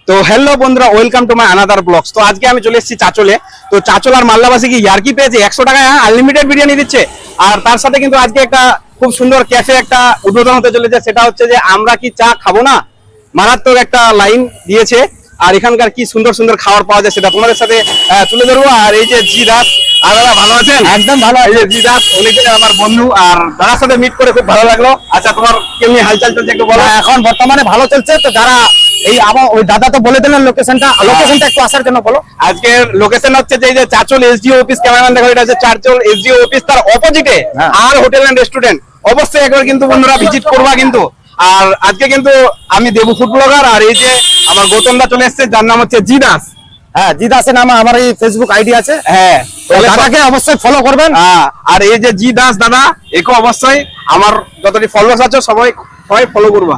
তো হ্যালো বন্ধুরা, welcome to my another blogs. তো আজকে আমি চলে এসেছি চাচলে। তো চাচল আর মাল্লাবাসী কি ইয়ার্কি পেয়েছে, 100 টাকায় আনলিমিটেড বিরিয়ানি দিচ্ছে। আর তার সাথে কিন্তু আজকে একটা খুব সুন্দর ক্যাফে একটা উদ্বোধন হতে চলেছে। সেটা হচ্ছে যে আমরা কি চা খাবো না, মারাত্মক একটা লাইন দিয়েছে। আর এখানকার কি সুন্দর সুন্দর খাবার পাওয়া যায় সেটা তোমাদের সাথে তুলে ধরবো। আর এই যে জি দাস, আর দাদা ভালো আছেন? একদম ভালো। এই যে জি দাস অনেকদিন আমার বন্ধু, আর দাদার সাথে মিট করে খুব ভালো লাগলো। আচ্ছা, তোমার কেমনি হালচাল চলছে একটু বলো। এখন বর্তমানে ভালো চলছে। তো যারা এই আমার ওই দাদা তো বলে দিলেন লোকেশনটা একটু আসার জন্য বলো। আজকের লোকেশন হচ্ছে যে এই যে চাচল এসডিও অফিস, ক্যামেরাম্যান দেখো, এটা হচ্ছে চাচল এসডিও অফিস, তার অপোজিটে আর হোটেল এন্ড রেস্টুরেন্ট। অবশ্যই একবার কিন্তু বন্ধুরা ভিজিট করবা কিন্তু। আর আজকে কিন্তু আমি দেবু ফুড ব্লগার, আর এই যে আমার গৌতমদা চলে এসেছে, যার নাম হচ্ছে জি দাস। হ্যাঁ, জি দাসের নামে আমার এই ফেসবুক আইডি আছে। হ্যাঁ, তো দাদাকে অবশ্যই ফলো করবেন। আর এই যে জি দাস দাদা, একে অবশ্যই আমার যতটি ফলোয়ার্স আছে সবাই ফলো করবা।